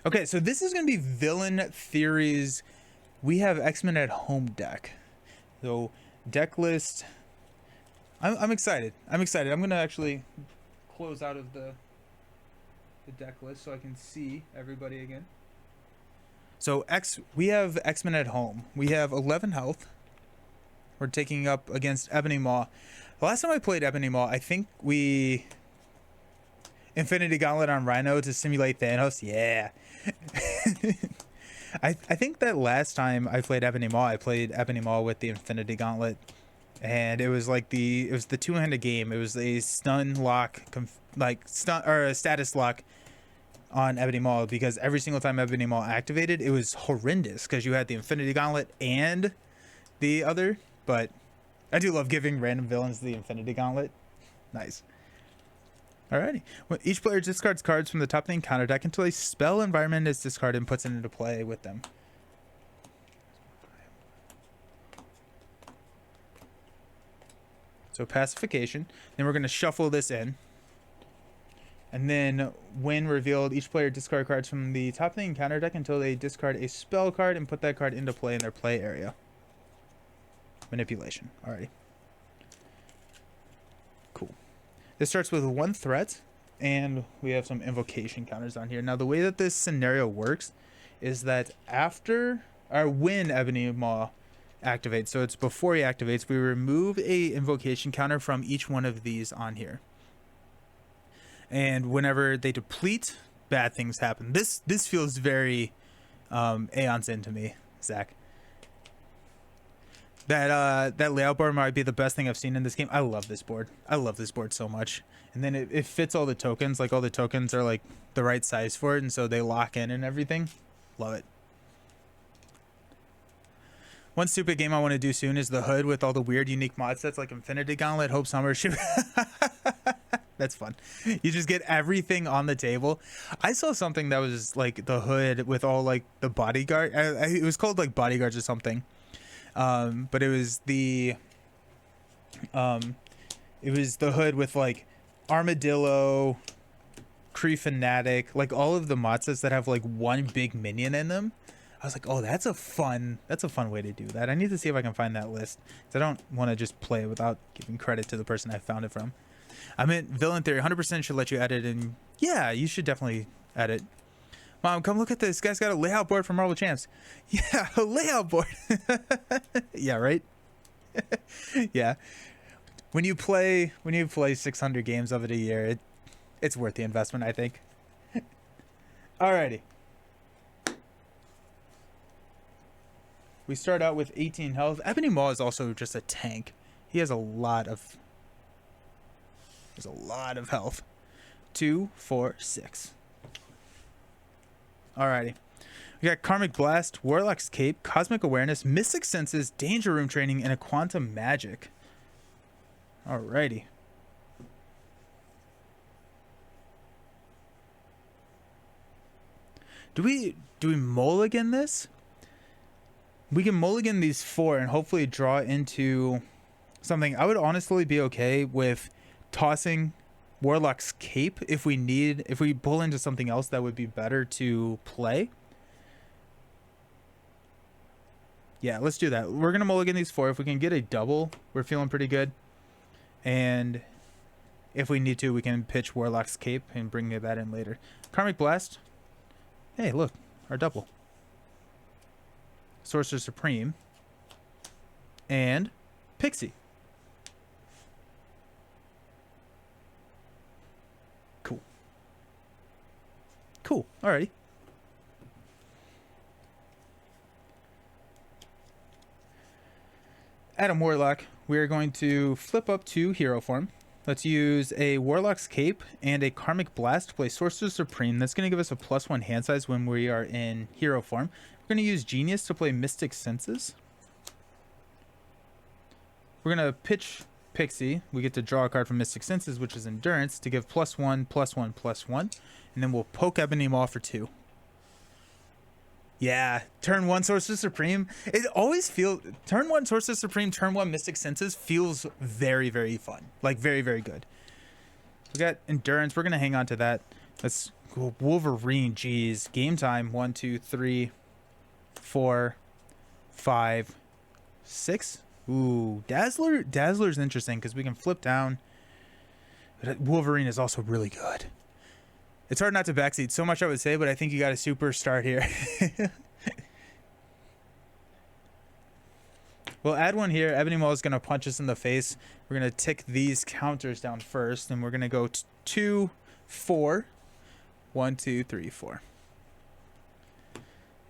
Okay, so this is going to be Villain Theories. We have X-Men at Home deck. So, deck list. I'm excited. I'm excited. I'm going to actually close out of the deck list so I can see everybody again. So, we have X-Men at Home. We have 11 health. We're taking up against Ebony Maw. The last time I played Ebony Maw, I think we... Infinity Gauntlet on Rhino to simulate Thanos. Yeah. I think that last time I played Ebony Maw with the Infinity Gauntlet, and it was like the two-handed game. It was a stun lock, a status lock on Ebony Maw, because every single time Ebony Maw activated, it was horrendous because you had the Infinity Gauntlet and the other. But I do love giving random villains the Infinity Gauntlet. Nice. Alrighty. Well, each player discards cards from the top of the encounter deck until a spell environment is discarded and puts it into play with them. So pacification. Then we're going to shuffle this in. And then when revealed, each player discard cards from the top of the encounter deck until they discard a spell card and put that card into play in their play area. Manipulation. Alrighty. Cool. This starts with 1 threat, and we have some invocation counters on here. Now, the way that this scenario works is that after, or when Ebony Maw activates, so it's before he activates, we remove a invocation counter from each one of these on here. And whenever they deplete, bad things happen. This feels very Aeon's End to me, Zach. That layout board might be the best thing I've seen in this game. I love this board. I love this board so much. And then it fits all the tokens. Like, all the tokens are like the right size for it, and so they lock in and everything. Love it. One stupid game I want to do soon is the Hood with all the weird unique mod sets like Infinity Gauntlet, Hope Summer Ship. That's fun. You just get everything on the table. I saw something that was like the Hood with all like the bodyguard. It was called like bodyguards or something. But it was the Hood with like Armadillo, Kree Fanatic, like all of the mod sets that have like one big minion in them. I was like, oh, that's a fun way to do that. I need to see if I can find that list, because I don't want to just play it without giving credit to the person I found it from. I meant VillainTheory 100% should let you edit, and yeah, you should definitely edit. Mom, come look at this. Guy's got a layout board for Marvel Champs. Yeah, a layout board. Yeah, right? Yeah. When you play 600 games of it a year, it's worth the investment, I think. Alrighty. We start out with 18 health. Ebony Maw is also just a tank. He has a lot of health. 2, 4, 6. Alrighty. We got Karmic Blast, Warlock's Cape, Cosmic Awareness, Mystic Senses, Danger Room Training, and a Quantum Magic. Alrighty. Do we mulligan this? We can mulligan these 4 and hopefully draw into something. I would honestly be okay with tossing Warlock's Cape if we pull into something else that would be better to play. Yeah, let's do that. We're gonna mulligan these 4. If we can get a double, we're feeling pretty good. And if we need to, we can pitch Warlock's Cape and bring that in later. Karmic Blast. Hey, look, our double. Sorcerer Supreme. And Pixie. Cool. Alrighty. Adam Warlock, we are going to flip up to hero form. Let's use a Warlock's Cape and a Karmic Blast to play Sorcerer Supreme. That's going to give us a +1 hand size when we are in hero form. We're going to use Genius to play Mystic Senses. We're going to pitch Pixie. We get to draw a card from Mystic Senses, which is Endurance, to give +1, +1, +1. And then we'll poke Ebony Maw for 2. Yeah, turn 1 Sorcerer Supreme. It always feels... Turn 1 Sorcerer Supreme, turn 1 Mystic Senses feels very, very fun. Like, very, very good. We got Endurance. We're going to hang on to that. Let's Wolverine, geez. Game time. 1, 2, 3, 4, 5, 6. Ooh, Dazzler's interesting because we can flip down. But Wolverine is also really good. It's hard not to backseat. So much I would say, but I think you got a super start here. We'll add one here. Ebony Maw is going to punch us in the face. We're going to tick these counters down first, and we're going to go 2, 4. 1, 2, 3, 4.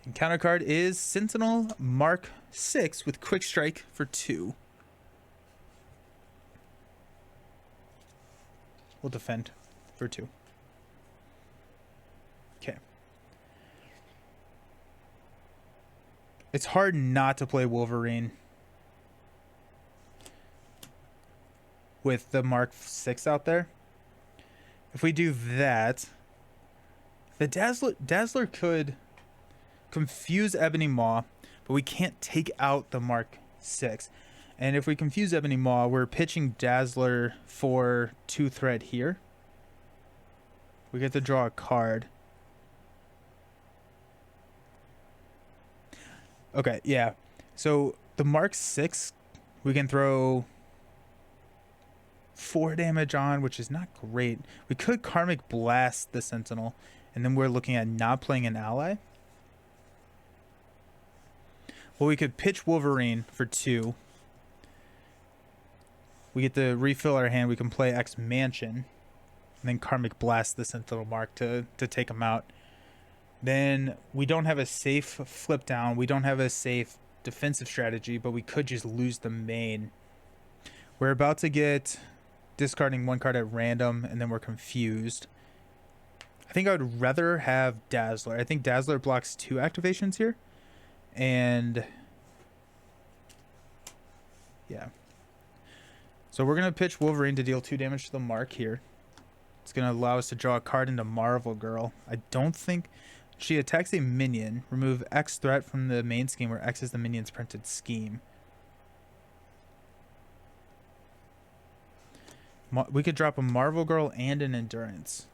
And counter card is Sentinel Mark 6 with Quick Strike for 2. We'll defend for 2. Okay. It's hard not to play Wolverine with the Mark 6 out there. If we do that, the Dazzler could confuse Ebony Maw, but we can't take out the Mark 6. And if we confuse Ebony Maw, we're pitching Dazzler for 2 threat here. We get to draw a card. Okay, yeah. So the Mark 6, we can throw 4 damage on, which is not great. We could Karmic Blast the Sentinel, and then we're looking at not playing an ally. Well, we could pitch Wolverine for 2. We get to refill our hand. We can play X Mansion, and then Karmic Blast the Sentinel Mark to take him out. Then we don't have a safe flip down. We don't have a safe defensive strategy, but we could just lose the main. We're about to get discarding 1 card at random, and then we're confused. I think I would rather have Dazzler. I think Dazzler blocks 2 activations here. And yeah. So we're going to pitch Wolverine to deal 2 damage to the Mark here. It's going to allow us to draw a card into Marvel Girl. I don't think she attacks a minion. Remove X threat from the main scheme where X is the minion's printed scheme. We could drop a Marvel Girl and an Endurance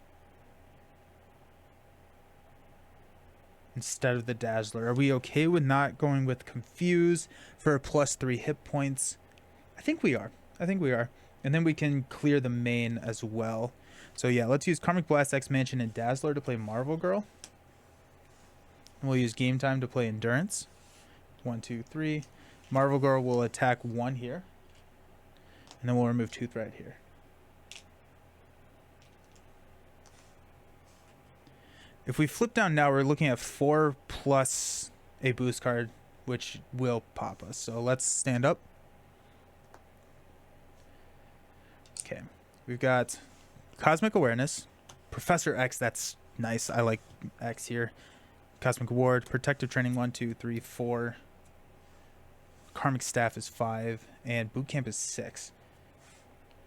instead of the Dazzler. Are we okay with not going with Confuse for a +3 hit points? I think we are. And then we can clear the main as well. So yeah, let's use Karmic Blast, X Mansion, and Dazzler to play Marvel Girl. And we'll use Game Time to play Endurance. 1, 2, 3. Marvel Girl will attack 1 here. And then we'll remove 2 threat here. If we flip down now, we're looking at 4 plus a boost card, which will pop us. So let's stand up. Okay, we've got Cosmic Awareness, Professor X, that's nice. I like X here. Cosmic Ward, Protective Training 1, 2, 3, 4. Karmic Staff is 5, and Boot Camp is 6.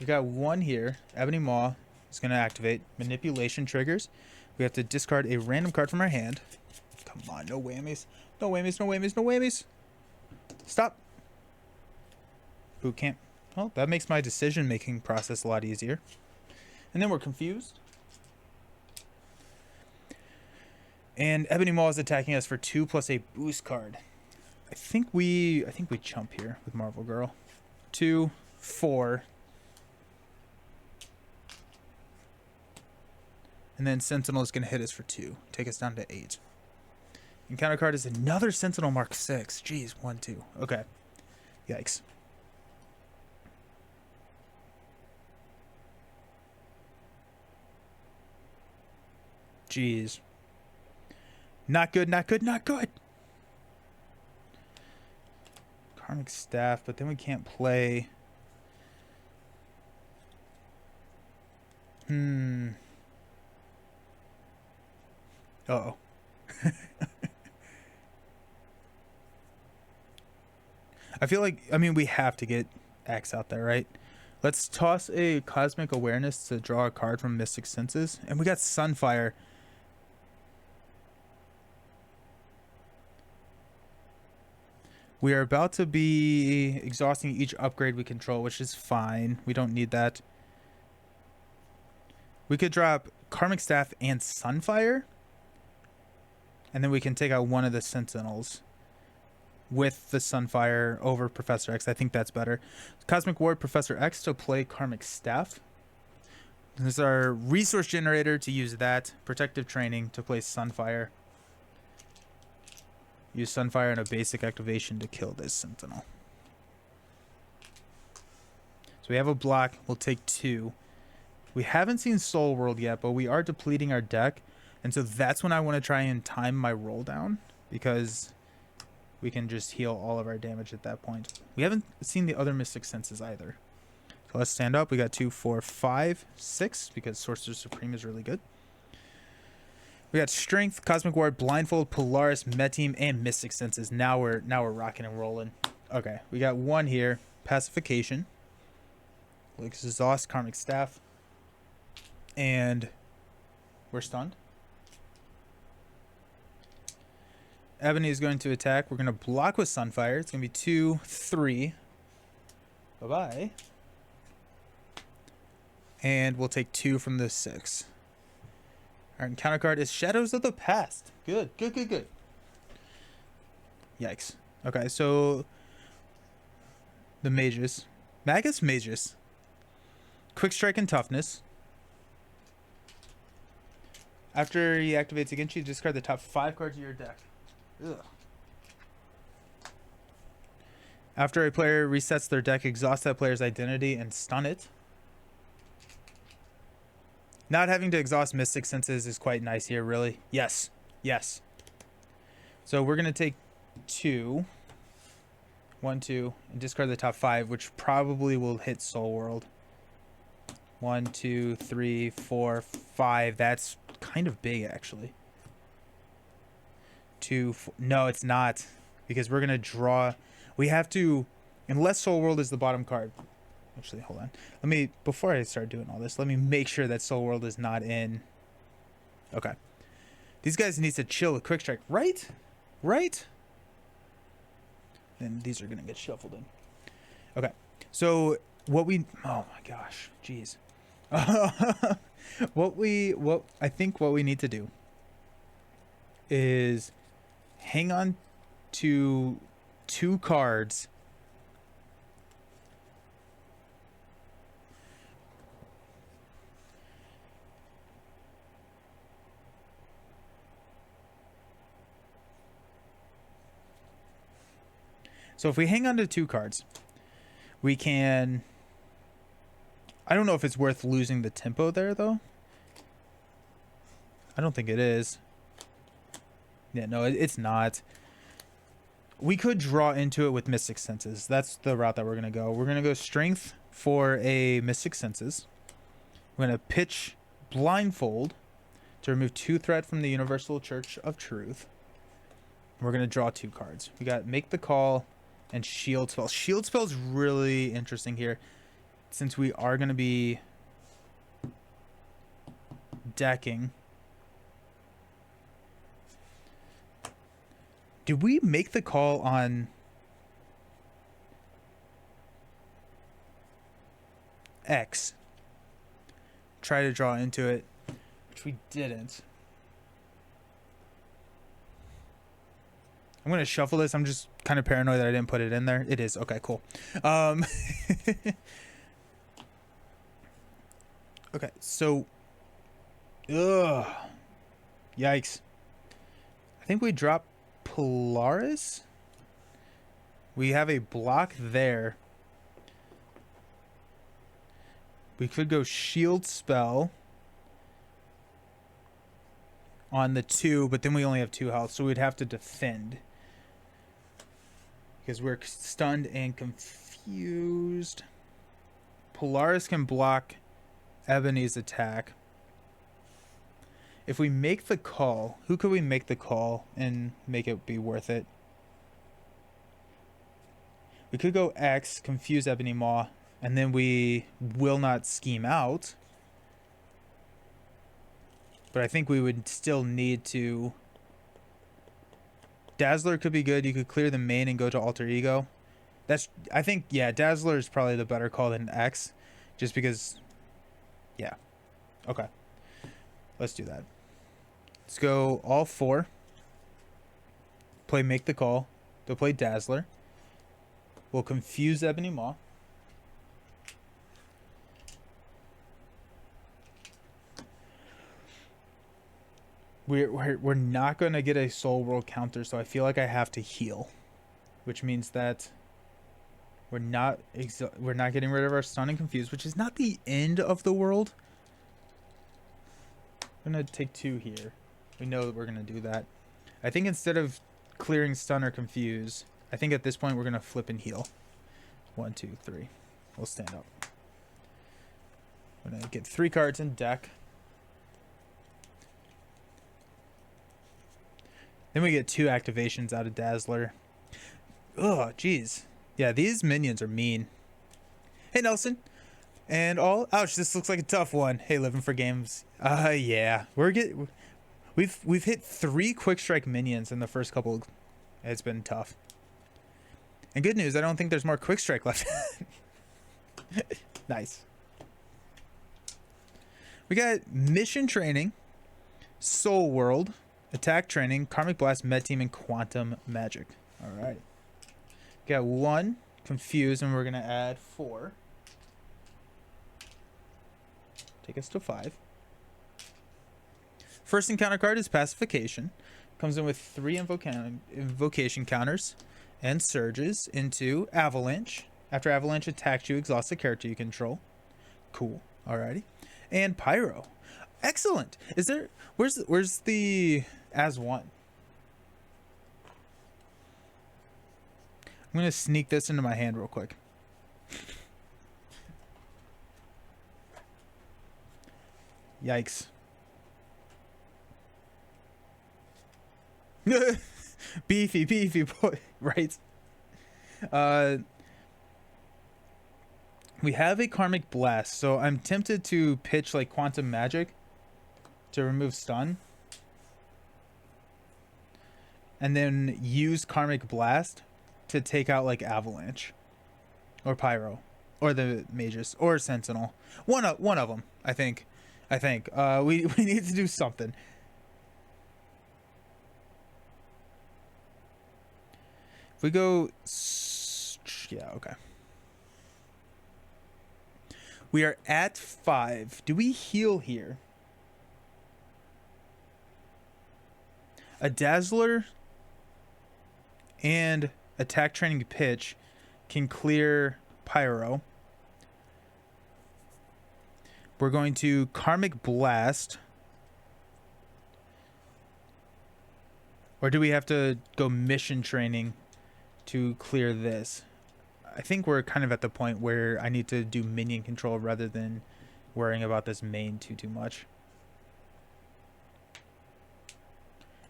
We've got 1 here. Ebony Maw is going to activate. Manipulation triggers. We have to discard a random card from our hand. Come on, no whammies. No whammies, no whammies, no whammies. Stop. Boot Camp. Well, that makes my decision-making process a lot easier. And then we're confused. And Ebony Maw is attacking us for 2 plus a boost card. I think we chump here with Marvel Girl. 2, 4. And then Sentinel is going to hit us for 2. Take us down to 8. And counter card is another Sentinel Mark 6. Jeez, 1, 2. Okay. Yikes. Jeez. Not good, not good, not good. Karmic Staff, but then we can't play. Uh-oh. I feel like, I mean, we have to get X out there, right? Let's toss a Cosmic Awareness to draw a card from Mystic Senses. And we got Sunfire. We are about to be exhausting each upgrade we control, which is fine. We don't need that. We could drop Karmic Staff and Sunfire. And then we can take out one of the Sentinels with the Sunfire over Professor X. I think that's better. Cosmic Ward, Professor X to play Karmic Staff. This is our resource generator to use that. Protective Training to play Sunfire. Use Sunfire and a basic activation to kill this Sentinel. So we have a block. We'll take 2. We haven't seen Soul World yet, but we are depleting our deck. And so that's when I want to try and time my roll down, because we can just heal all of our damage at that point. We haven't seen the other Mystic Senses either. So let's stand up. We got 2, 4, 5, 6, because Sorcerer Supreme is really good. We got Strength, Cosmic Ward, Blindfold, Polaris, Meteam, and Mystic Senses. Now we're rocking and rolling. Okay, we got 1 here. Pacification. Exhaust, Karmic Staff. And we're stunned. Ebony is going to attack. We're going to block with Sunfire. It's going to be 2, 3. Bye-bye. And we'll take 2 from the 6. Our encounter card is Shadows of the Past. Good, good, good, good. Yikes. Okay, so the Magus. Magus. Quick Strike and Toughness. After he activates against you, discard the top 5 cards of your deck. Ugh. After a player resets their deck, exhaust that player's identity and stun it. Not having to exhaust Mystic Senses is quite nice here, really. Yes. Yes. So we're going to take 2. 1, 2, and discard the top 5, which probably will hit Soul World. 1, 2, 3, 4, 5. That's kind of big, actually. 2, 4. No, it's not, because we're gonna draw. We have to, unless Soul World is the bottom card. Actually, hold on. Let me, before I start doing all this, let me make sure that Soul World is not in. Okay. These guys need to chill with Quick Strike, right? Right? And these are gonna get shuffled in. Okay. So what we, oh my gosh, jeez. what I think what we need to do is hang on to 2 cards. So if we hang on to 2 cards, we can, I don't know if it's worth losing the tempo there, though. I don't think it is. Yeah, no, it's not. We could draw into it with Mystic Senses. That's the route that we're going to go. We're going to go Strength for a Mystic Senses. We're going to pitch Blindfold to remove 2 threat from the Universal Church of Truth. We're going to draw 2 cards. We got Make the Call and Shield Spell. Shield Spell is really interesting here, since we are going to be decking. Did we make the call on X? Try to draw into it, which we didn't. I'm going to shuffle this. I'm just kind of paranoid that I didn't put it in there. It is. Okay, cool. Okay, so... Ugh. Yikes. I think we dropped Polaris. We have a block there. We could go Shield Spell on the 2, but then we only have 2 health, so we'd have to defend. Because we're stunned and confused. Polaris can block Ebony's attack. If we make the call, who could we make the call and make it be worth it? We could go X, confuse Ebony Maw, and then we will not scheme out. But I think we would still need to... Dazzler could be good. You could clear the main and go to Alter Ego. That's, I think, yeah, Dazzler is probably the better call than X. Just because... Yeah. Okay. Let's do that. Let's go all 4. Play Make the Call. They'll play Dazzler. We'll confuse Ebony Maw. We're not going to get a Soul World counter, so I feel like I have to heal. Which means that we're not getting rid of our Stun and Confuse, which is not the end of the world. I'm going to take 2 here. We know that we're going to do that. I think instead of clearing Stun or Confuse, I think at this point we're going to flip and heal. 1, 2, 3. We'll stand up. I'm going to get 3 cards in deck. Then we get 2 activations out of Dazzler. Oh, jeez. Yeah, these minions are mean. Hey, Nelson. And all. Ouch, this looks like a tough one. Hey, Living for Games. Yeah. We've hit 3 Quick Strike minions in the first couple. It's been tough. And good news, I don't think there's more Quick Strike left. Nice. We got Mission Training, Soul World, Attack Training, Karmic Blast, Med Team, and Quantum Magic. Alright. Got 1 Confuse, and we're going to add 4. Take us to 5. First encounter card is Pacification. Comes in with 3 invocation counters and surges into Avalanche. After Avalanche attacks you, exhausts the character you control. Cool. Alrighty. And Pyro. Excellent. Is there... Where's the as 1? I'm going to sneak this into my hand real quick. Yikes. beefy boy. Right. We have a Karmic Blast, so I'm tempted to pitch like Quantum Magic to remove stun, and then use Karmic Blast to take out like Avalanche or Pyro or the Magus or Sentinel. One of them, I think. We need to do something. If we go, yeah, okay. We are at 5. Do we heal here? A Dazzler and Attack Training Pitch can clear Pyro. We're going to Karmic Blast. Or do we have to go Mission Training to clear this? I think we're kind of at the point where I need to do minion control rather than worrying about this main too much.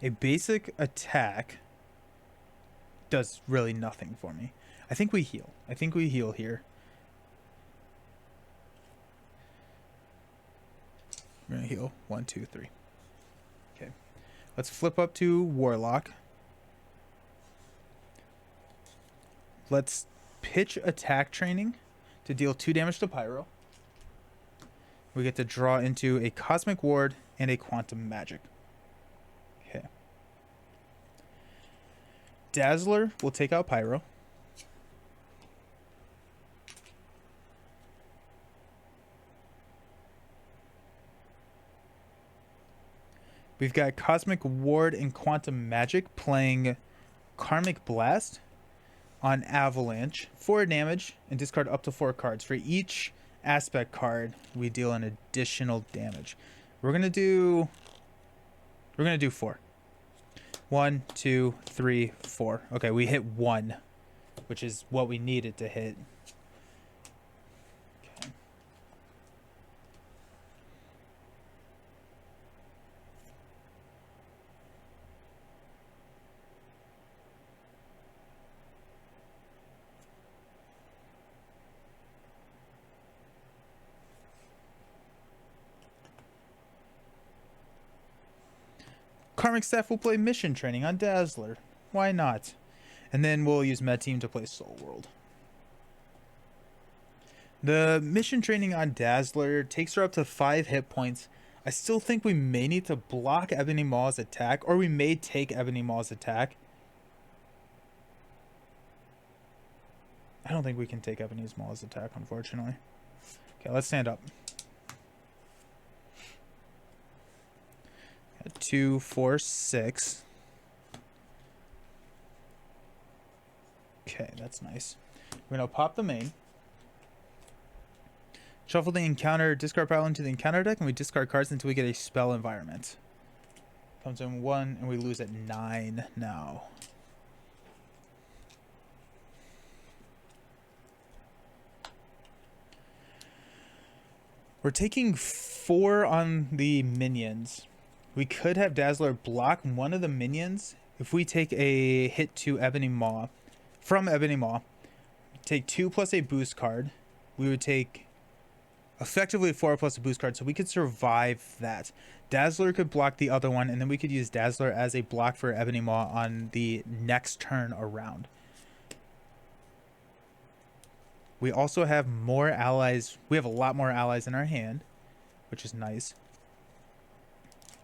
A basic attack does really nothing for me. I think we heal. I think we heal here. We're gonna heal 1, 2, 3. Okay. Let's flip up to Warlock. Let's pitch Attack Training to deal 2 damage to Pyro. We get to draw into a Cosmic Ward and a Quantum Magic. Okay. Dazzler will take out Pyro. We've got Cosmic Ward and Quantum Magic playing Karmic Blast on Avalanche. 4 damage and discard up to 4 cards. For each aspect card, we deal an additional damage. We're gonna do 4. 1, 2, 3, 4. Okay, we hit 1, which is what we needed to hit. Okay. Karmic Staff will play Mission Training on Dazzler. Why not? And then we'll use Med Team to play Soul World. The Mission Training on Dazzler takes her up to 5 hit points. I still think we may need to block Ebony Maw's attack, or we may take Ebony Maw's attack. I don't think we can take Ebony Maw's attack, unfortunately. Okay, let's stand up. 2, 4, 6. Okay, that's nice. We're gonna pop the main. Shuffle the encounter, discard pile into the encounter deck, and we discard cards until we get a spell environment. Comes in 1, and we lose at 9 now. We're taking 4 on the minions. We could have Dazzler block one of the minions if we take a hit to Ebony Maw. From Ebony Maw, take 2 plus a boost card. We would take effectively 4 plus a boost card, so we could survive that. Dazzler could block the other one, and then we could use Dazzler as a block for Ebony Maw on the next turn around. We also have more allies. We have a lot more allies in our hand, which is nice.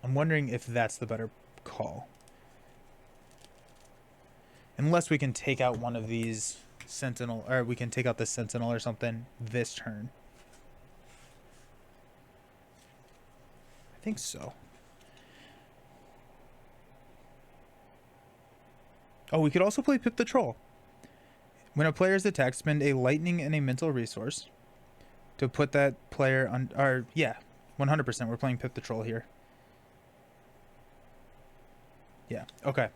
I'm wondering if that's the better call. Unless we can take out one of these Sentinel, or we can take out the Sentinel or something this turn. I think so. Oh, we could also play Pip the Troll. When a player is attacked, spend a lightning and a mental resource to put that player on. Or yeah, 100%. We're playing Pip the Troll here. Yeah. Okay.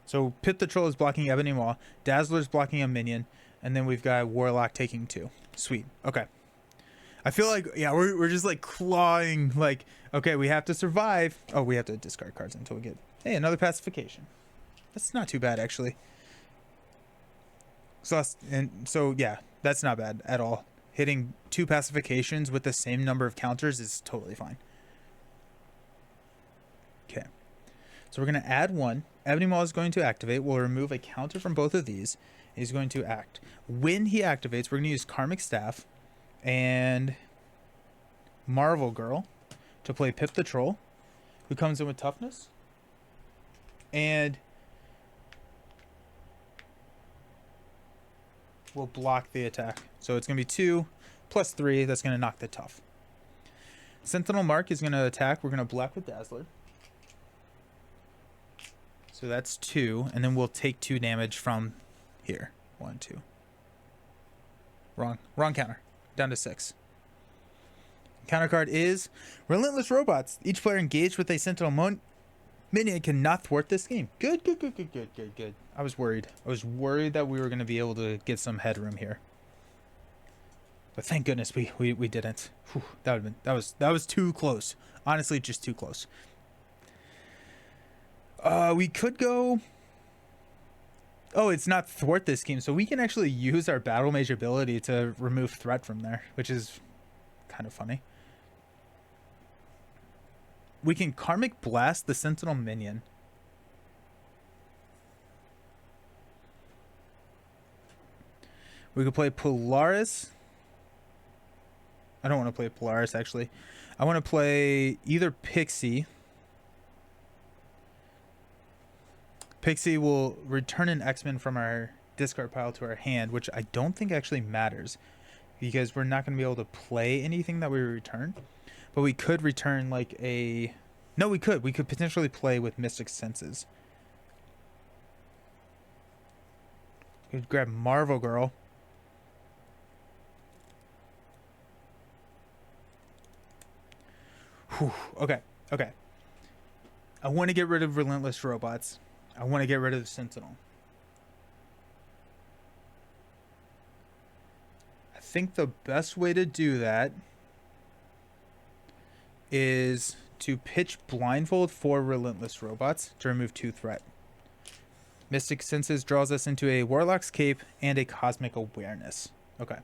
So Pip the Troll is blocking Ebony Maw. Dazzler's blocking a minion, and then we've got Warlock taking 2. Sweet. Okay. I feel like, yeah, we're just like clawing. Like, okay, we have to survive. Oh, we have to discard cards until we get. Hey, another pacification. That's not too bad actually. So yeah, that's not bad at all. Hitting 2 pacifications with the same number of counters is totally fine. Okay, so we're going to add 1. Ebony Maw is going to activate. We'll remove a counter from both of these. He's going to act. When he activates, we're going to use Karmic Staff and Marvel Girl to play Pip the Troll, who comes in with toughness. And we'll block the attack. So it's going to be 2 plus 3. That's going to knock the tough. Sentinel Mark is going to attack. We're going to block with Dazzler. So that's 2. And then we'll take 2 damage from here. 1, 2. Wrong counter. Down to 6. Counter card is Relentless Robots. Each player engaged with a Sentinel minion cannot thwart this game. Good. I was worried. I was worried that we were going to be able to get some headroom here. But thank goodness we didn't. Whew, that was too close. Honestly, just too close. We could go. Oh, it's not thwart this game, so we can actually use our Battle Mage ability to remove threat from there, which is kind of funny. We can Karmic Blast the Sentinel minion. We could play Polaris. I don't want to play Polaris, actually. I want to play either Pixie. Pixie will return an X-Men from our discard pile to our hand, which I don't think actually matters, because we're not going to be able to play anything that we return. But we could return like a... No, we could. We could potentially play with Mystic Senses. We could grab Marvel Girl. Whew. Okay. I want to get rid of Relentless Robots. I want to get rid of the Sentinel. I think the best way to do that is to pitch Blindfold for Relentless Robots to remove 2 threat. Mystic Senses draws us into a Warlock's Cape and a Cosmic Awareness. Okay.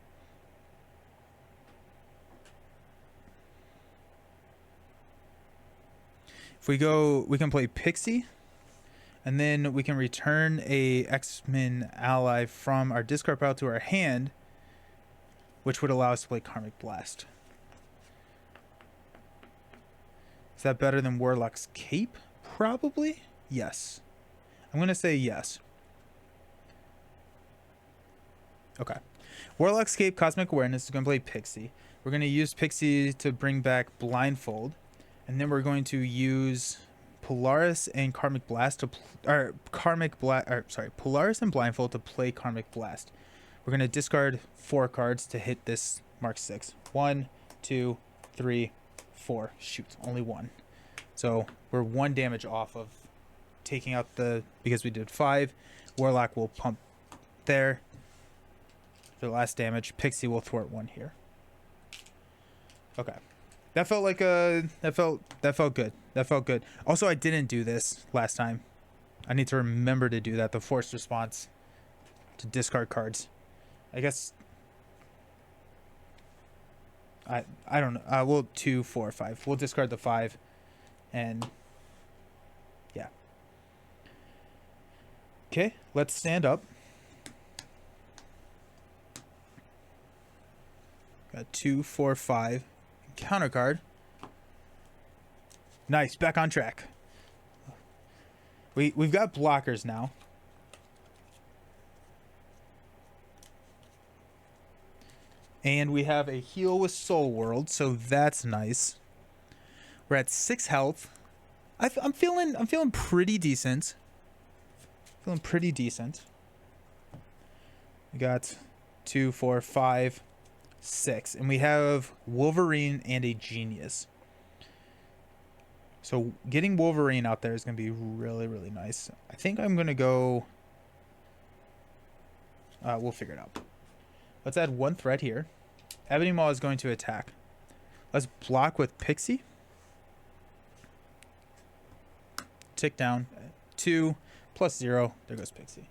If we go, we can play Pixie, and then we can return a X-Men ally from our discard pile to our hand, which would allow us to play Karmic Blast. Is that better than Warlock's Cape? Probably. Yes. I'm going to say yes. Okay. Warlock's Cape Cosmic Awareness is going to play Pixie. We're going to use Pixie to bring back Blindfold. And then we're going to use Polaris and Karmic Blast to Polaris and Blindfold to play Karmic Blast. We're going to discard 4 cards to hit this Mark 6. 1, 2, 3, 4. Shoot, only 1. So we're 1 damage off of taking out because we did 5. Warlock will pump there for the last damage. Pixie will thwart 1 here. Okay. That felt like that felt good. That felt good. Also, I didn't do this last time. I need to remember to do that. The forced response to discard cards. I guess I don't know. We'll 2, 4, 5. We'll discard the 5 and yeah. Okay, let's stand up. Got 2, 4, 5. Counter card. Nice, back on track. We've got blockers now. And we have a heal with Soul World, so that's nice. We're at 6 health. I'm feeling pretty decent. Feeling pretty decent. We got 2, 4, 5, 6, and we have Wolverine and a Genius. So getting Wolverine out there is going to be really, really nice. I think I'm going to go... we'll figure it out. Let's add 1 threat here. Ebony Maw is going to attack. Let's block with Pixie. Tick down. 2 plus 0. There goes Pixie.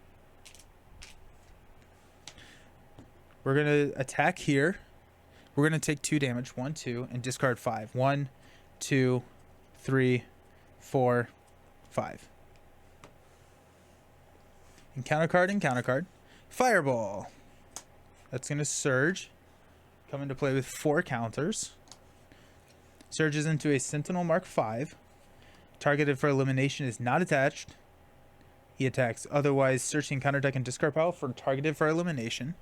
We're going to attack here. We're going to take 2 damage. 1, 2, and discard 5. 1, 2, 3, 4, 5. And counter card. Fireball. That's going to surge. Come into play with 4 counters. Surges into a Sentinel Mark 5. Targeted for elimination is not attached. He attacks. Otherwise, searching counter deck and discard pile for targeted for elimination.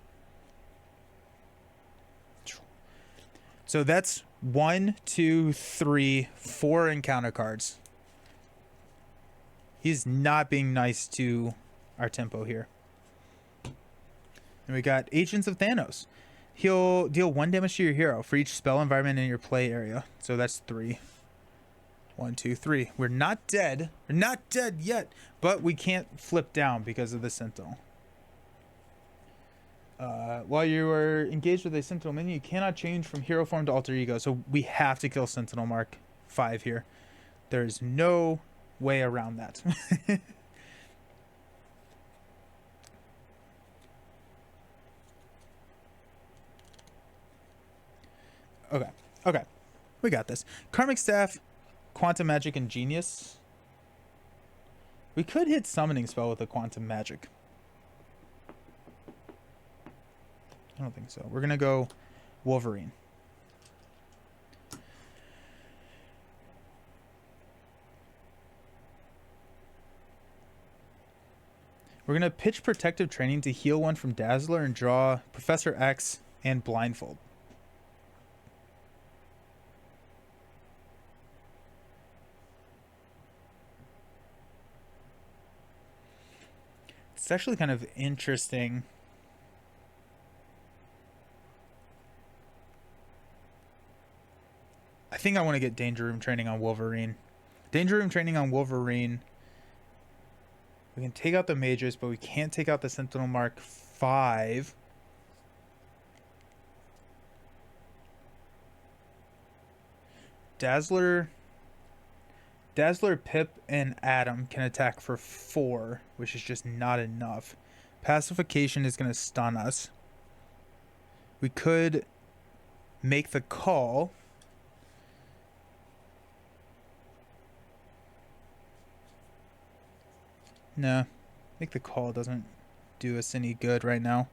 So that's 1, 2, 3, 4 encounter cards. He's not being nice to our tempo here. And we got Agents of Thanos. He'll deal 1 damage to your hero for each spell environment in your play area. So that's 3. 1, 2, 3. We're not dead. We're not dead yet, but we can't flip down because of the Sentinel. While you are engaged with a Sentinel minion, you cannot change from hero form to alter ego. So we have to kill Sentinel Mark 5 here. There's no way around that. Okay. We got this. Karmic Staff, Quantum Magic, and Genius. We could hit Summoning Spell with a Quantum Magic. I don't think so. We're going to go Wolverine. We're going to pitch Protective Training to heal 1 from Dazzler and draw Professor X and Blindfold. It's actually kind of interesting. I think I want to get Danger Room Training on Wolverine. Danger Room Training on Wolverine. We can take out the mages, but we can't take out the Sentinel Mark 5. Dazzler, Pip, and Adam can attack for 4, which is just not enough. Pacification is going to stun us. We could make the call. No, make the call doesn't do us any good right now.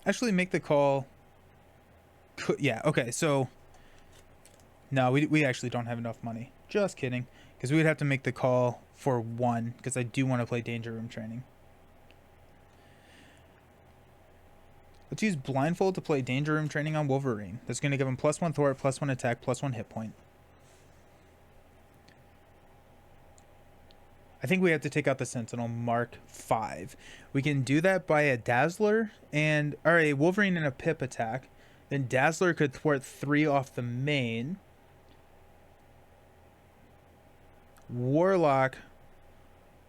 actually make the call. Yeah, okay, so no, we actually don't have enough money. Just kidding, because we would have to make the call for 1, because I do want to play Danger Room Training. Let's use Blindfold to play Danger Room Training on Wolverine. That's going to give him +1 thwart, +1 attack, +1 hit point. I think we have to take out the Sentinel Mark 5. We can do that by a Dazzler or a Wolverine and a Pip attack. Then Dazzler could thwart 3 off the main. Warlock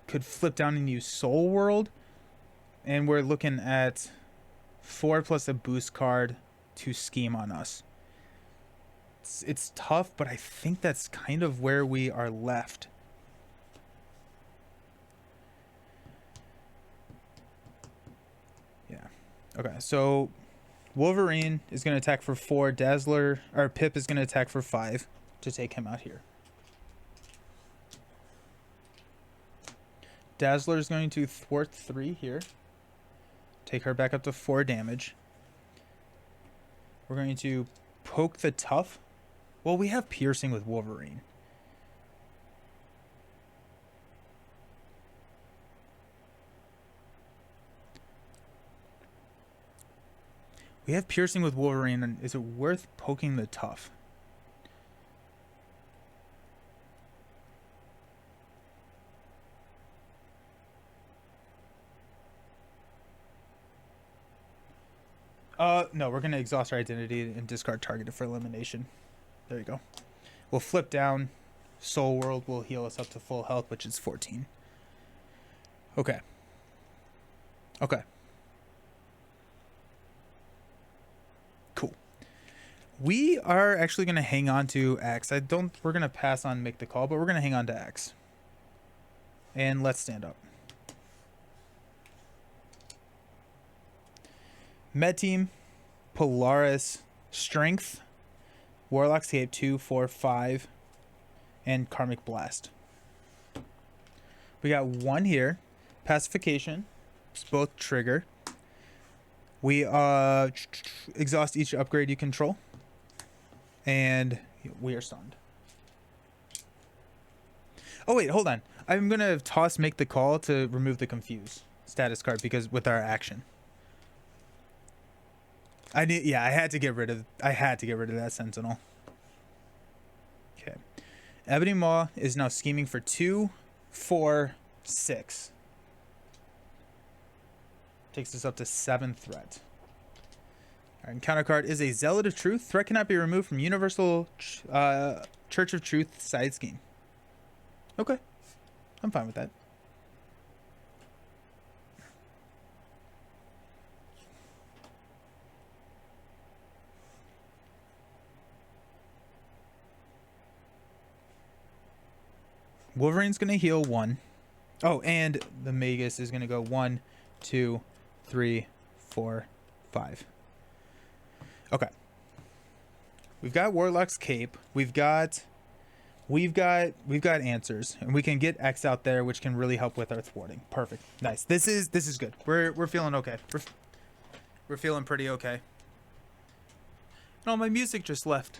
could flip down and use Soul World. And we're looking at 4 plus a boost card to scheme on us. It's tough, but I think that's kind of where we are left. Yeah. Okay, so Wolverine is going to attack for 4. Dazzler, or Pip is going to attack for 5 to take him out here. Dazzler is going to thwart 3 here. Take her back up to 4 damage. We're going to poke the tough. Well, we have piercing with Wolverine. We have piercing with Wolverine, and is it worth poking the tough? No, we're going to exhaust our identity and discard targeted for elimination. There you go. We'll flip down. Soul World will heal us up to full health, which is 14. Okay. Okay. Cool. We are actually going to hang on to X. We're going to pass on make the call, but we're going to hang on to X. And let's stand up. Med team, Polaris, Strength, Warlock's Cape 2, 4, 5, and Karmic Blast. We got 1 here. Pacification. It's both trigger. We exhaust each upgrade you control. And we are stunned. Oh wait, hold on. I'm going to toss make the call to remove the confuse status card because with our action. I had to get rid of that Sentinel. Okay. Ebony Maw is now scheming for 2, 4, 6. Takes us up to 7 threat. Our encounter card is a Zealot of Truth. Threat cannot be removed from Universal Church of Truth side scheme. Okay. I'm fine with that. Wolverine's going to heal 1. Oh, and the Magus is going to go 1, 2, 3, 4, 5. Okay. We've got Warlock's Cape. We've got answers, and we can get X out there, which can really help with our thwarting. Perfect. Nice. This is good. We're feeling okay. We're feeling pretty okay. No, my music just left.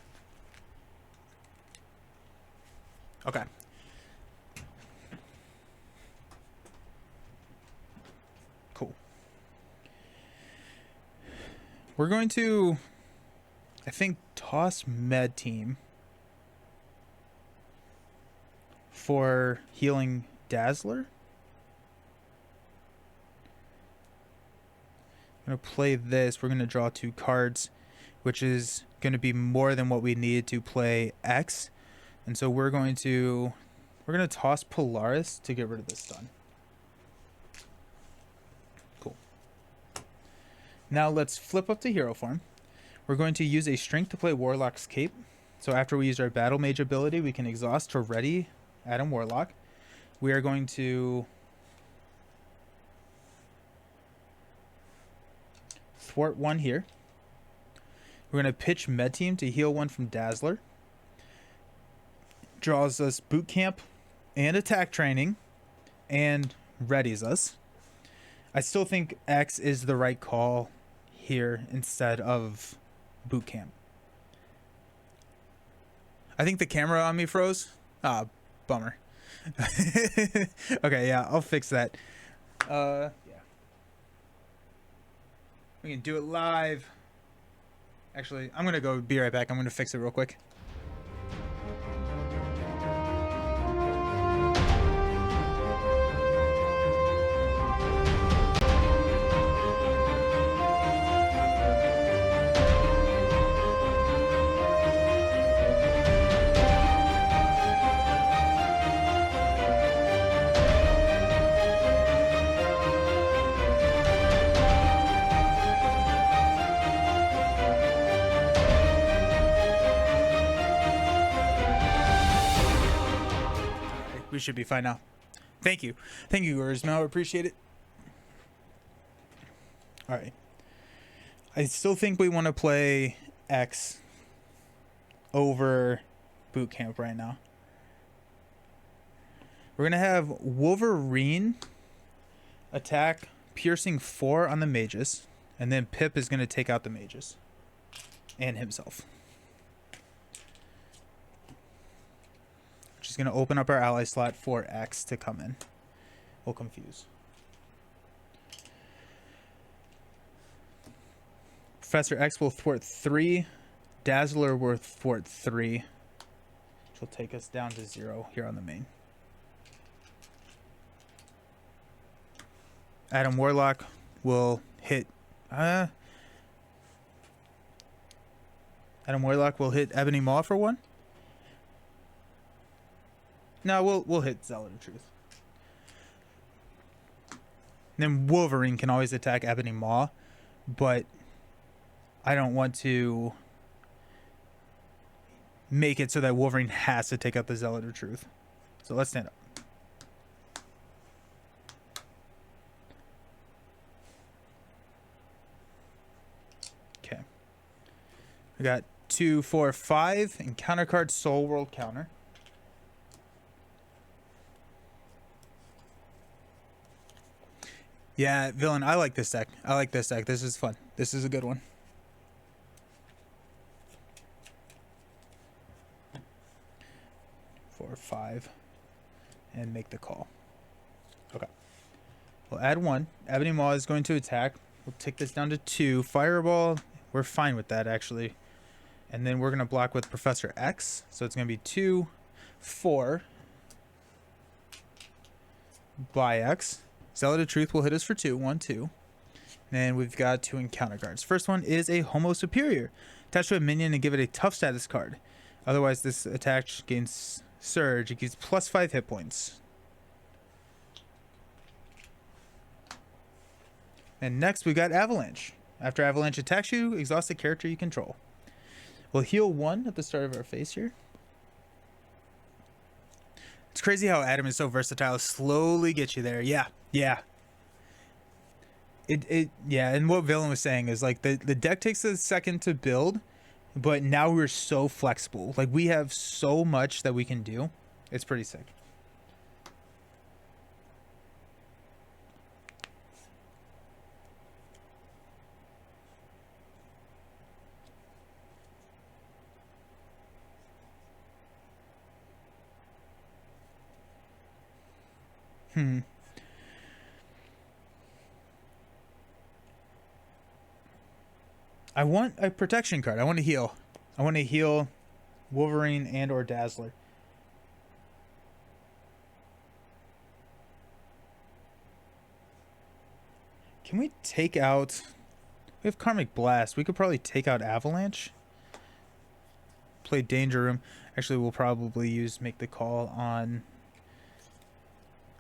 Okay. Cool. We're going to, I think, toss Med Team for healing Dazzler. I'm going to play this. We're going to draw 2 cards, which is going to be more than what we need to play X. And so we're going to toss Polaris to get rid of this stun. Cool. Now let's flip up to hero form. We're going to use a Strength to play Warlock's Cape. So after we use our Battle Mage ability, we can exhaust to ready Adam Warlock. We are going to thwart 1 here. We're going to pitch Med Team to heal 1 from Dazzler. Draws us Boot Camp and Attack Training and readies us. I still think X is the right call here instead of boot camp. I think the camera on me froze. Ah, bummer. Okay, yeah, I'll fix that. Yeah. We can do it live. Actually, I'm gonna go be right back. I'm gonna fix it real quick. We should be fine now. Thank you. Thank you, Ursmel. I appreciate it. All right. I still think we want to play X over boot camp right now. We're going to have Wolverine attack piercing 4 on the mages, and then Pip is going to take out the mages and himself. Just going to open up our ally slot for X to come in. We'll confuse. Professor X will thwart 3. Dazzler will thwart 3. Which will take us down to 0 here on the main. Adam Warlock will hit... Adam Warlock will hit Ebony Maw for 1. No, we'll hit Zealot of Truth. Then Wolverine can always attack Ebony Maw, but I don't want to make it so that Wolverine has to take out the Zealot of Truth. So let's stand up. Okay. We got 2, 4, 5 encounter card Soul World counter. Yeah, Villain, I like this deck. I like this deck. This is fun. This is a good one. Four, 5, and make the call. Okay. We'll add 1. Ebony Maw is going to attack. We'll take this down to 2. Fireball, we're fine with that, actually. And then we're going to block with Professor X. So it's going to be 2, 4 by X. Zealot of Truth will hit us for 2. 1, 2. And we've got 2 encounter cards. First one is a Homo Superior. Attach to a minion and give it a tough status card. Otherwise, this attack gains Surge. It gives plus 5 hit points. And next, we got Avalanche. After Avalanche attacks you, exhaust the character you control. We'll heal 1 at the start of our phase here. It's crazy how Adam is so versatile. Slowly get you there. Yeah. Yeah. Yeah, and what Villain was saying is like the deck takes a second to build, but now we're so flexible. Like we have so much that we can do. It's pretty sick. I want a protection card. I want to heal. I want to heal Wolverine and or Dazzler. Can we take out... We have Karmic Blast. We could probably take out Avalanche. Play Danger Room. Actually, we'll probably use Make the Call on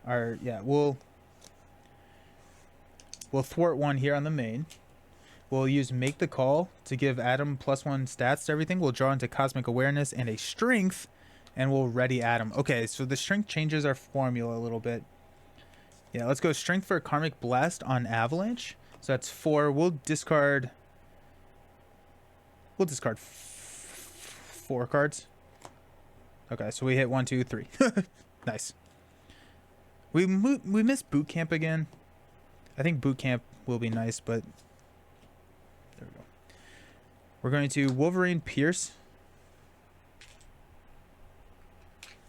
our... Yeah, we'll thwart 1 here on the main. We'll use Make the Call to give Adam +1 stats to everything. We'll draw into Cosmic Awareness and a Strength, and we'll ready Adam. Okay, so the Strength changes our formula a little bit. Yeah, let's go Strength for Karmic Blast on Avalanche. So that's 4. We'll discard 4 cards. Okay, so we hit 1, 2, 3. Nice. We missed Boot Camp again. I think Boot Camp will be nice, but... We're going to Wolverine Pierce.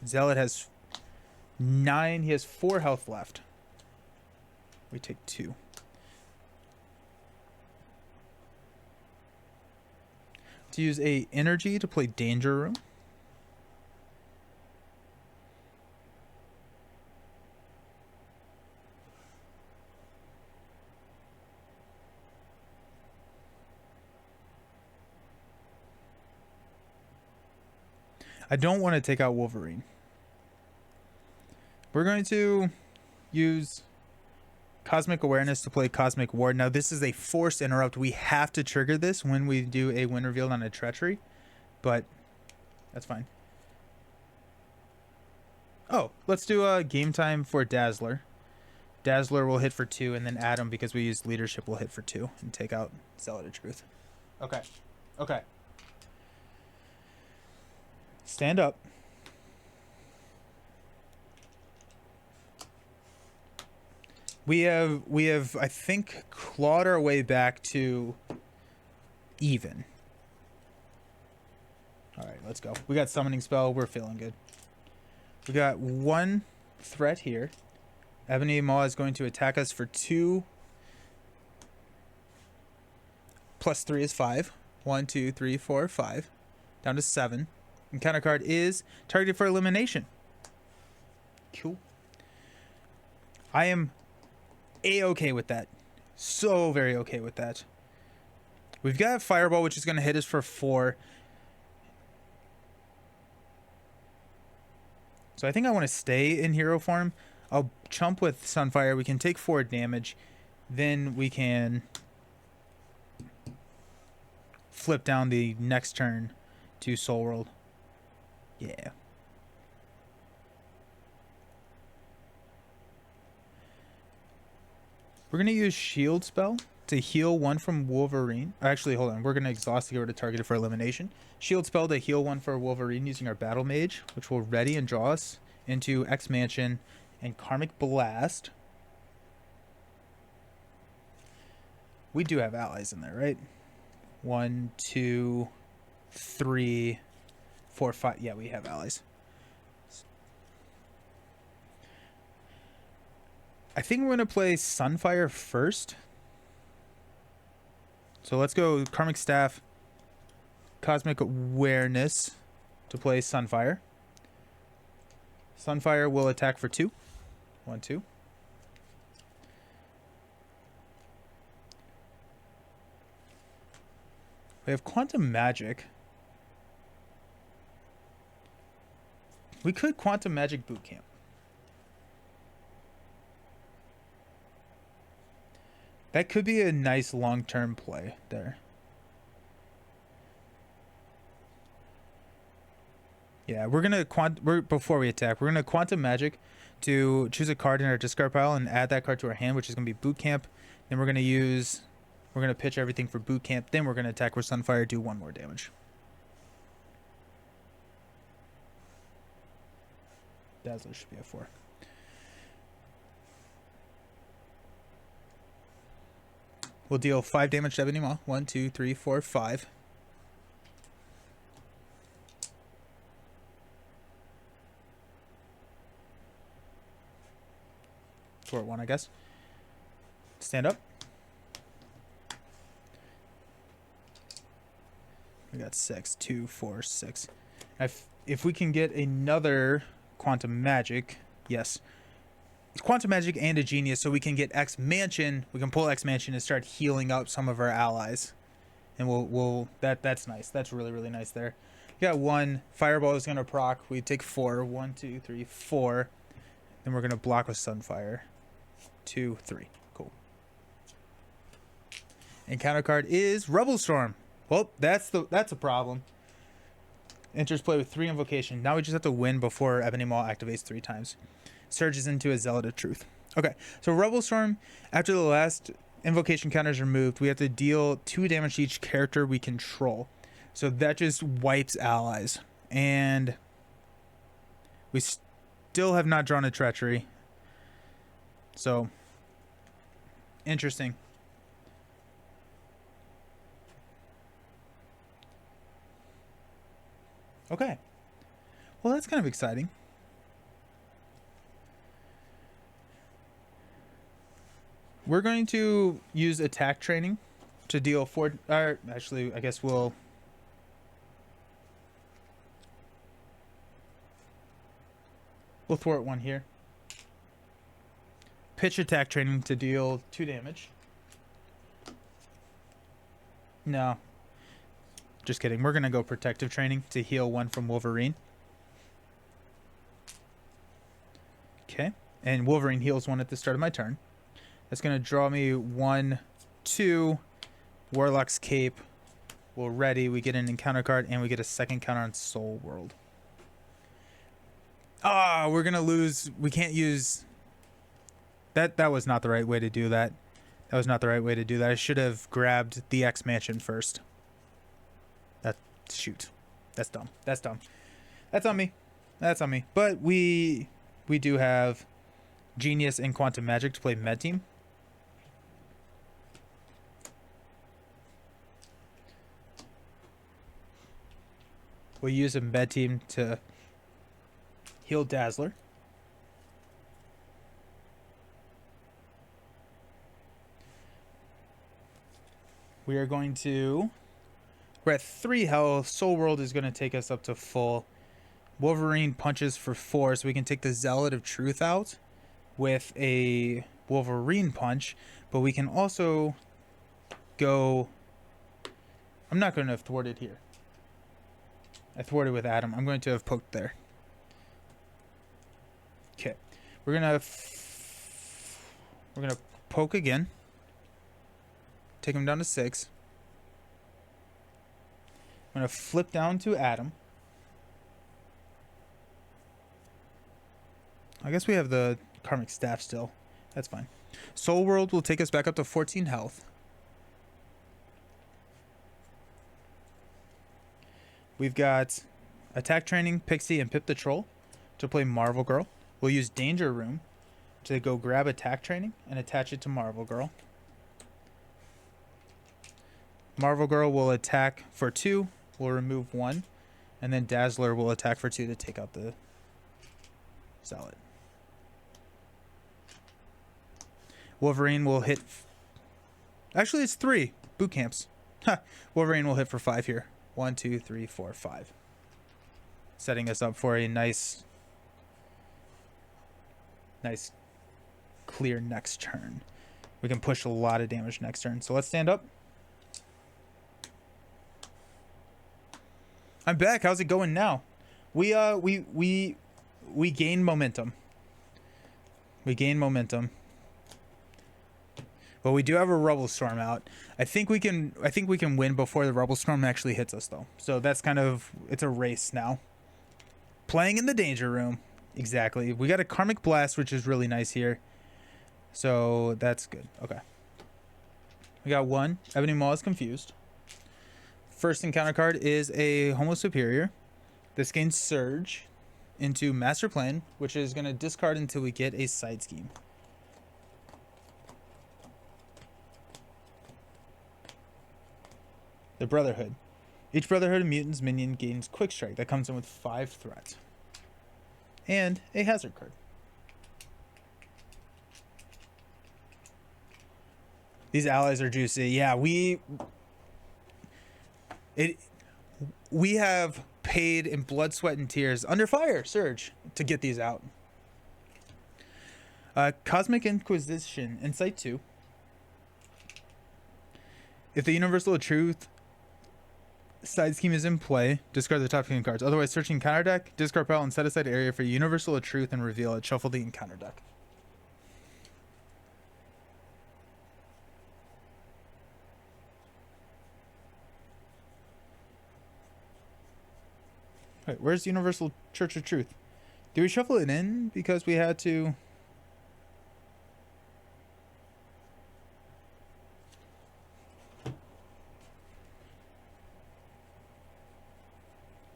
Zealot has 9. He has 4 health left. We take 2. To use a energy to play Danger Room. I don't want to take out Wolverine. We're going to use Cosmic Awareness to play Cosmic Ward. Now, this is a forced interrupt. We have to trigger this when we do a win reveal on a Treachery, but that's fine. Oh, let's do a game time for Dazzler. Dazzler will hit for 2, and then Adam, because we used Leadership, will hit for 2 and take out Zealot of Truth. Okay. Okay. Stand up. We have I think clawed our way back to even. All right, let's go. We got Summoning Spell. We're feeling good. We got 1 threat here. Ebony Maw is going to attack us for 2. Plus 3 is 5. 1, 2, 3, 4, 5. Down to 7. And counter card is targeted for elimination. Cool. I am A-okay with that. So very okay with that. We've got a Fireball, which is going to hit us for 4. So I think I want to stay in hero form. I'll chump with Sunfire. We can take 4 damage. Then we can flip down the next turn to Soul World. Yeah. We're going to use Shield Spell to heal 1 from Wolverine. Actually, hold on. We're going to exhaust to get rid of targeted for elimination. Shield Spell to heal 1 for Wolverine using our Battle Mage, which will ready and draw us into X-Mansion and Karmic Blast. We do have allies in there, right? 1, 2, 3, 4, 5. Yeah, we have allies. I think we're going to play Sunfire first. So let's go Karmic Staff, Cosmic Awareness to play Sunfire. Sunfire will attack for 2. 1, 2. We have Quantum Magic. We could Quantum Magic Boot Camp. That could be a nice long-term play there. Yeah, we're gonna before we attack, we're gonna Quantum Magic to choose a card in our discard pile and add that card to our hand, which is gonna be Boot Camp. Then we're gonna pitch everything for Boot Camp. Then we're gonna attack with Sunfire, do 1 more damage. Dazzler should be at 4. We'll deal 5 damage to Ebony Maw. 1, 2, 3, 4, 5. Four at 1, I guess. Stand up. We got 6, 2, 4, 6. If we can get another Quantum Magic, yes. It's Quantum Magic and a Genius, so we can get X-Mansion. We can pull X-Mansion and start healing up some of our allies. And that's nice. That's really, really nice there. We got 1. Fireball is going to proc. We take 4. 1, 2, 3, 4. Then we're going to block with Sunfire. 2, 3. Cool. And counter card is Rebel Storm. Well, that's a problem. Enters play with 3 invocation. Now we just have to win before Ebony Maw activates 3 times. Surges into a Zealot of Truth. Okay, so Rebel Storm, after the last invocation counter is removed, we have to deal 2 damage to each character we control. So that just wipes allies. And we still have not drawn a Treachery. So, interesting. Okay. Well, that's kind of exciting. We're going to use attack training to deal 4... actually, I guess we'll thwart one here. Pitch attack training to deal 2 damage. No. Just kidding. We're going to go protective training to heal 1 from Wolverine. Okay. And Wolverine heals 1 at the start of my turn. That's going to draw me 1, 2. Warlock's Cape. We're ready. We get an encounter card, and we get a second counter on Soul World. Ah, we're going to lose. We can't use... That was not the right way to do that. That was not the right way to do that. I should have grabbed the X Mansion first. Shoot. That's dumb. That's dumb. That's on me. That's on me. But we do have Genius and Quantum Magic to play Med Team. We'll use a Med Team to heal Dazzler. We are going to... We're at 3 health. Soul World is going to take us up to full. Wolverine punches for 4, so we can take the Zealot of Truth out with a Wolverine punch. But we can also go... I'm not going to have thwarted here. I thwarted with Adam. I'm going to have poked there. Okay. We're going to poke again. Take him down to 6. I'm going to flip down to Adam. I guess we have the Karmic Staff still. That's fine. Soul World will take us back up to 14 health. We've got Attack Training, Pixie, and Pip the Troll to play Marvel Girl. We'll use Danger Room to go grab Attack Training and attach it to Marvel Girl. Marvel Girl will attack for 2. We'll remove 1. And then Dazzler will attack for 2 to take out the Zealot. Wolverine will hit... Actually, it's 3. Boot camps. Ha! Wolverine will hit for 5 here. 1, 2, 3, 4, 5. Setting us up for a nice clear next turn. We can push a lot of damage next turn. So let's stand up. I'm back. How's it going now? We gain momentum. We gain momentum. But we do have a Rubble Storm out. I think we can win before the Rubble Storm actually hits us though. So that's kind of, it's a race now. Playing in the Danger Room. Exactly. We got a Karmic Blast, which is really nice here. So that's good. Okay. We got 1. Ebony Maw is confused. First encounter card is a Homo Superior. This gains Surge into Master Plan, which is going to discard until we get a Side Scheme. The Brotherhood. Each Brotherhood of Mutants minion gains Quick Strike. That comes in with 5 threat. And a Hazard card. These allies are juicy. Yeah, we have paid in blood, sweat, and tears under fire, Surge, to get these out. Cosmic Inquisition, Insight 2. If the Universal Truth Side Scheme is in play, discard the top 10 cards. Otherwise, searching encounter deck, discard pile, and set aside area for Universal Truth and reveal it. Shuffle the encounter deck. Wait, where's Universal Church of Truth? Did we shuffle it in because we had to?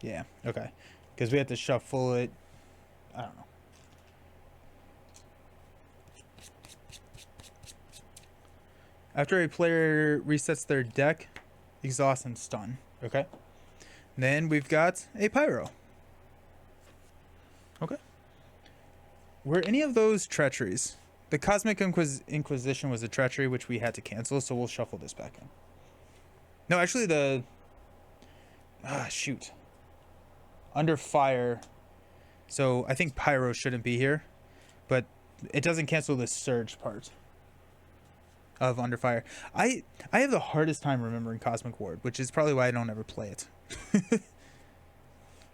Yeah, okay. Because we had to shuffle it. I don't know. After a player resets their deck, exhaust and stun. Okay. Then we've got a Pyro. Okay. Were any of those treacheries? The Cosmic Inquisition was a treachery, which we had to cancel, so we'll shuffle this back in. No, actually the... shoot. Under Fire. So I think Pyro shouldn't be here, but it doesn't cancel the Surge part of Under Fire. I have the hardest time remembering Cosmic Ward, which is probably why I don't ever play it.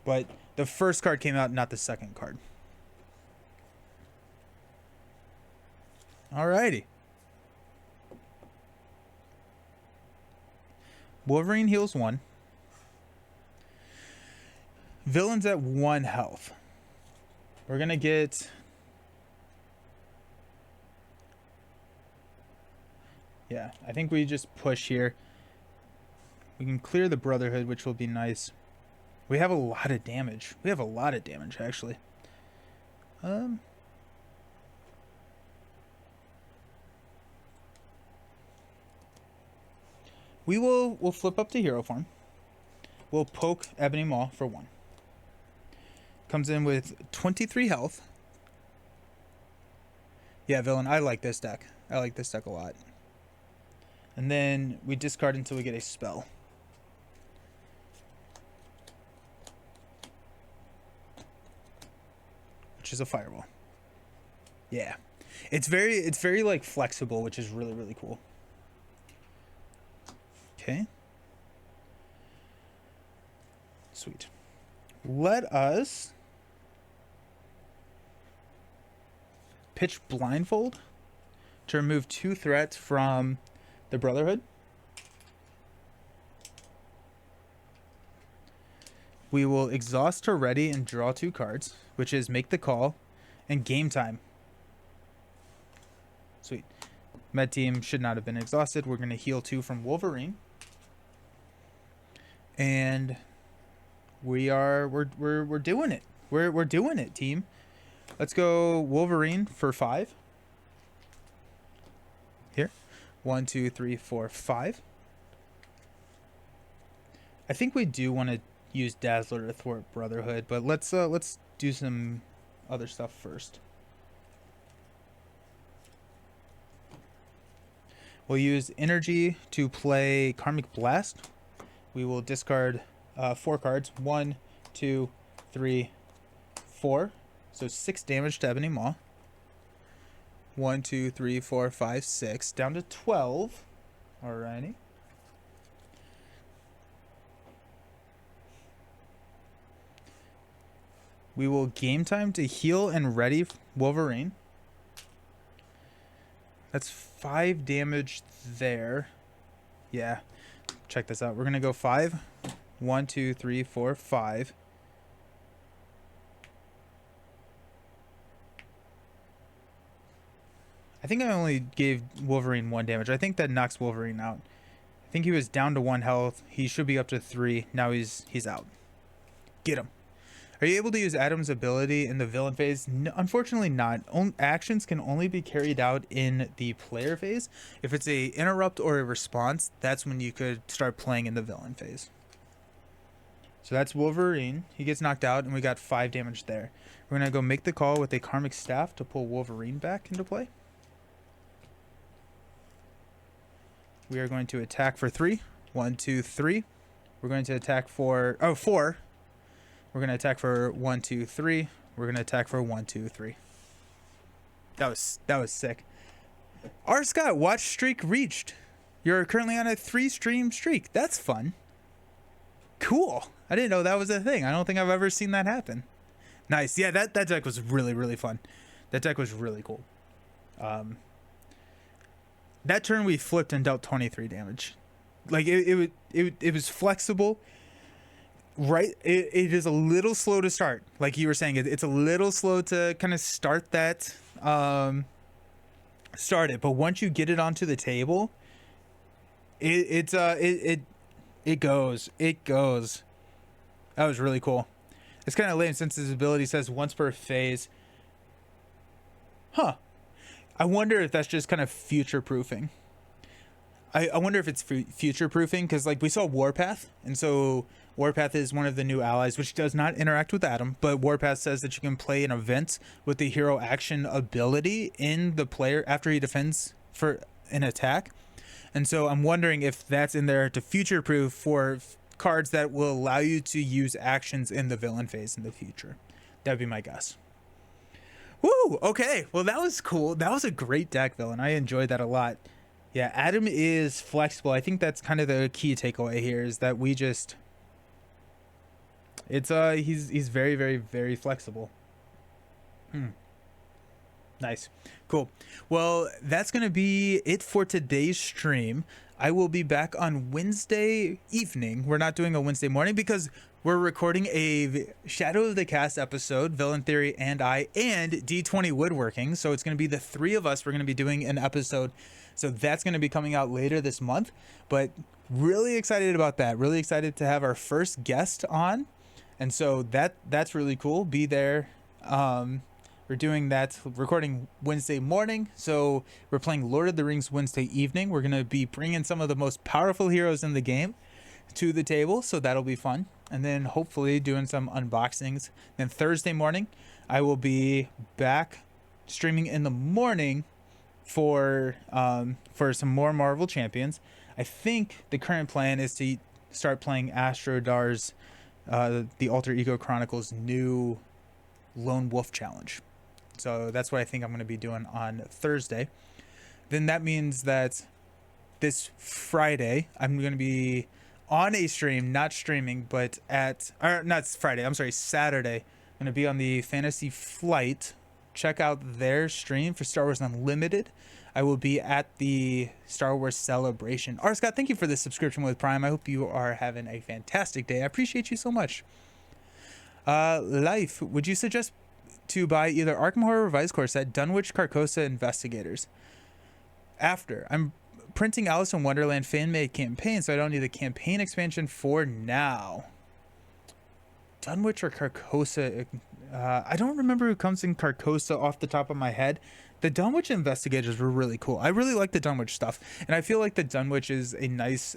But the first card came out, not the second card. Alrighty. Wolverine heals 1. Villain's at 1 health. We're gonna get... Yeah, I think we just push here. We can clear the Brotherhood, which will be nice. We have a lot of damage. We have a lot of damage, actually. We'll flip up to hero form. We'll poke Ebony Maw for 1. Comes in with 23 health. Yeah, villain, I like this deck. I like this deck a lot. And then we discard until we get a spell. Which is a fireball. Yeah. It's very like flexible, which is really, really cool. Okay. Sweet. Let us pitch Blindfold to remove 2 threats from the Brotherhood. We will exhaust to ready and draw 2 cards, which is Make the Call and Game Time. Sweet. Med team should not have been exhausted. We're going to heal 2 from Wolverine. And we're doing it. We're doing it, team. Let's go Wolverine for 5. Here. 1, 2, 3, 4, 5. I think we do want to use Dazzler to thwart Brotherhood, but let's do some other stuff first. We'll use energy to play Karmic Blast. We will discard 4 cards. 1, 2, 3, 4. So 6 damage to Ebony Maw. 1, 2, 3, 4, 5, 6. Down to 12. Alrighty. We will Game Time to heal and ready Wolverine. That's 5 damage there. Yeah. Check this out. We're going to go 5. 1, 2, 3, 4, 5. I think I only gave Wolverine 1 damage. I think that knocks Wolverine out. I think he was down to 1 health. He should be up to 3. Now he's out. Get him. Are you able to use Adam's ability in the villain phase? No, unfortunately not. Actions can only be carried out in the player phase. If it's a interrupt or a response, that's when you could start playing in the villain phase. So that's Wolverine. He gets knocked out, and we got 5 damage there. We're going to go Make the Call with a Karmic Staff to pull Wolverine back into play. We are going to attack for 3. 1, 2, 3. We're going to attack for... 4. We're going to attack for 1, 2, 3. We're going to attack for 1, 2, 3. That was sick. R. Scott, watch streak reached. You're currently on a 3-stream streak. That's fun. Cool. I didn't know that was a thing. I don't think I've ever seen that happen. Nice. Yeah, that deck was really, really fun. That deck was really cool. That turn we flipped and dealt 23 damage. Like it was flexible. Right, it is a little slow to start. Like you were saying, it's a little slow to kind of start that, start it. But once you get it onto the table, it goes. That was really cool. It's kind of lame since his ability says once per phase. Huh. I wonder if that's just kind of future proofing. I wonder if it's future proofing, because like we saw Warpath, and so Warpath is one of the new allies which does not interact with Adam, but Warpath says that you can play an event with the hero action ability in the player after he defends for an attack. And so I'm wondering if that's in there to future proof for cards that will allow you to use actions in the villain phase in the future. That'd be my guess. Woo! Okay, well that was cool. That was a great deck, Villain. I enjoyed that a lot. Yeah, Adam is flexible. I think that's kind of the key takeaway here, is that we just, it's he's very, very, very flexible. Nice. Cool. Well, that's going to be it for today's stream. I will be back on Wednesday evening. We're not doing a Wednesday morning because we're recording a Shadow of the Cast episode, Villain Theory and I, and D20 Woodworking. So it's going to be the three of us. We're going to be doing an episode. So that's going to be coming out later this month. But really excited about that. Really excited to have our first guest on. And so that's really cool. Be there. We're doing that, recording Wednesday morning, so we're playing Lord of the Rings Wednesday evening. We're going to be bringing some of the most powerful heroes in the game to the table, so that'll be fun. And then hopefully doing some unboxings. Then Thursday morning, I will be back streaming in the morning for some more Marvel Champions. I think the current plan is to start playing Astrodar's, the Alter Ego Chronicles new Lone Wolf Challenge. So that's what I think I'm going to be doing on Thursday. Then that means that this Friday, I'm going to be on a stream, not streaming, but Saturday. I'm going to be on the Fantasy Flight. Check out their stream for Star Wars Unlimited. I will be at the Star Wars Celebration. R. Scott, thank you for the subscription with Prime. I hope you are having a fantastic day. I appreciate you so much. Life, would you suggest to buy either Arkham Horror Revised Core Set, Dunwich Carcosa Investigators? After. I'm printing Alice in Wonderland fan-made campaign, so I don't need the campaign expansion for now. Dunwich or Carcosa? I don't remember who comes in Carcosa off the top of my head. The Dunwich Investigators were really cool. I really like the Dunwich stuff, and I feel like the Dunwich is a nice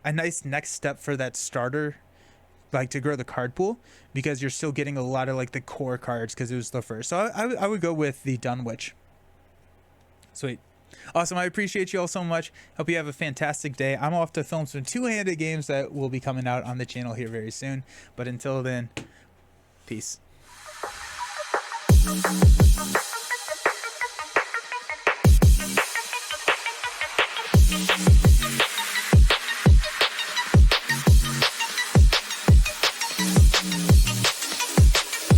next step for that starter, like to grow the card pool, because you're still getting a lot of like the core cards because it was the first. So I would go with the Dunwich. Sweet. Awesome. I appreciate you all so much. Hope you have a fantastic day. I'm off to film some two-handed games that will be coming out on the channel here very soon. But until then, peace.